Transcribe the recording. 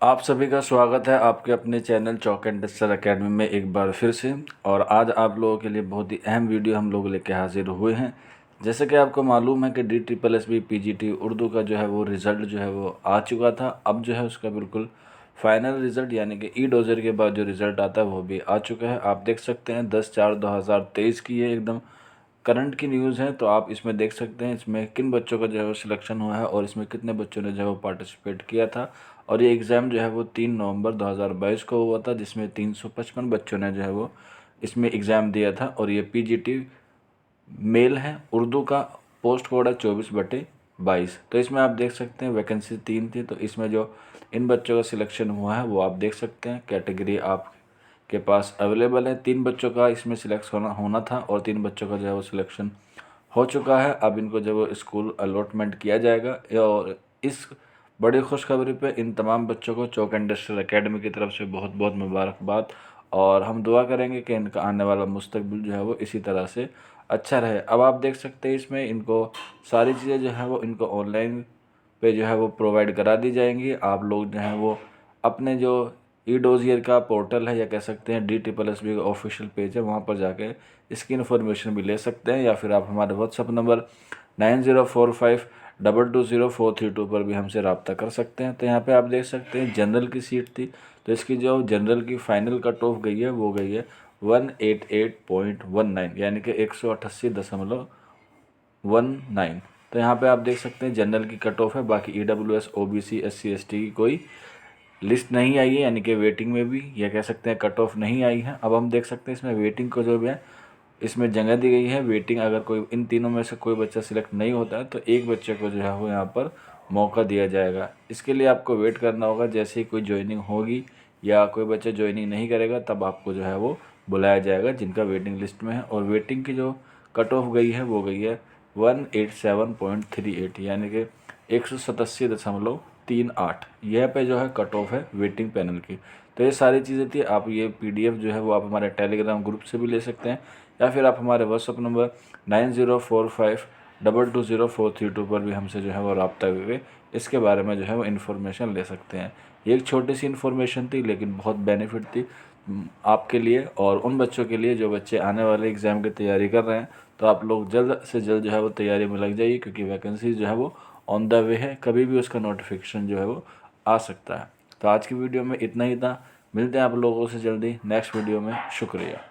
आप सभी का स्वागत है आपके अपने channel chalk and tester academy में एक बार फिर से। और आज आप लोगों के लिए बहुत ही अहम वीडियो हम लोग लेके हाजिर हुए हैं। जैसे कि आपको मालूम है कि DSSB PGT उर्दू का जो है वो रिज़ल्ट जो है वो आ चुका था। अब जो है उसका बिल्कुल फाइनल रिज़ल्ट यानी कि ई-डोजर के बाद जो रिज़ल्ट आता है वो भी आ चुका है। आप देख सकते हैं 10/4/2023 की ये एकदम करंट की न्यूज़ है। तो आप इसमें देख सकते हैं इसमें किन बच्चों का जो है वो सिलेक्शन हुआ है और इसमें कितने बच्चों ने जो है वो पार्टिसिपेट किया था। और ये एग्ज़ाम जो है वो 3 नवंबर 2022 को हुआ था, जिसमें 355 बच्चों ने जो है वो इसमें एग्ज़ाम दिया था। और ये PGT मेल है, उर्दू का, पोस्ट कोड है 24/22। तो इसमें आप देख सकते हैं वैकेंसी 3 थी। तो इसमें जो इन बच्चों का सिलेक्शन हुआ है वो आप देख सकते हैं। कैटेगरी आपके पास अवेलेबल है। 3 बच्चों का इसमें सिलेक्ट होना था और 3 बच्चों का जो है वो सिलेक्शन हो चुका है। अब इनको जब स्कूल अलॉटमेंट किया जाएगा। और इस बड़ी खुशखबरी पे इन तमाम बच्चों को चॉक एंड टेस्टर अकेडमी की तरफ से बहुत बहुत मुबारकबाद। और हम दुआ करेंगे कि इनका आने वाला मुस्तकबिल जो है वो इसी तरह से अच्छा रहे। अब आप देख सकते हैं इसमें इनको सारी चीज़ें जो है वो इनको ऑनलाइन पे जो है वो प्रोवाइड करा दी जाएंगी। आप लोग जो हैं वो अपने जो ई-डोज़ियर का पोर्टल है या कह सकते हैं DSSB का ऑफिशियल पेज है, वहाँ पर जाके इसकी इन्फॉर्मेशन भी ले सकते हैं। या फिर आप हमारे व्हाट्सअप नंबर 9045220432 पर भी हमसे रब्ता कर सकते हैं। तो यहाँ पे आप देख सकते हैं जनरल की सीट थी, तो इसकी जो जनरल की फाइनल कट ऑफ गई है वो गई है 188.19 यानी कि 188.19। तो यहाँ पे आप देख सकते हैं जनरल की कट ऑफ है। बाकी EWS OBC SC ST की कोई लिस्ट नहीं आई है, यानी कि वेटिंग में भी या कह सकते हैं कट ऑफ नहीं आई है। अब हम देख सकते हैं इसमें वेटिंग को जो भी है इसमें जगह दी गई है। वेटिंग अगर कोई इन तीनों में से कोई बच्चा सिलेक्ट नहीं होता है तो एक बच्चे को जो है वो यहाँ पर मौका दिया जाएगा। इसके लिए आपको वेट करना होगा। जैसे ही कोई ज्वाइनिंग होगी या कोई बच्चा ज्वाइनिंग नहीं करेगा तब आपको जो है वो बुलाया जाएगा जिनका वेटिंग लिस्ट में है। और वेटिंग की जो कट ऑफ गई है वो गई है 187.38 यानी कि 187.38। यह पे जो है कट ऑफ है वेटिंग पैनल की। तो ये सारी चीज़ें थी। आप ये PDF जो है वो आप हमारे टेलीग्राम ग्रुप से भी ले सकते हैं या फिर आप हमारे व्हाट्सअप नंबर 9045220432 पर भी हमसे जो है वो रब्ता करके इसके बारे में जो है वो इन्फॉर्मेशन ले सकते हैं। ये एक छोटी सी इन्फॉर्मेशन थी लेकिन बहुत बेनिफिट थी आपके लिए और उन बच्चों के लिए जो बच्चे आने वाले एग्ज़ाम की तैयारी कर रहे हैं। तो आप लोग जल्द से जल्द जो है वो तैयारी में लग जाइए, क्योंकि वैकेंसी जो है वो ऑन द वे है, कभी भी उसका नोटिफिकेशन जो है वो आ सकता है। तो आज की वीडियो में इतना ही था। मिलते हैं आप लोगों से जल्दी नेक्स्ट वीडियो में। शुक्रिया।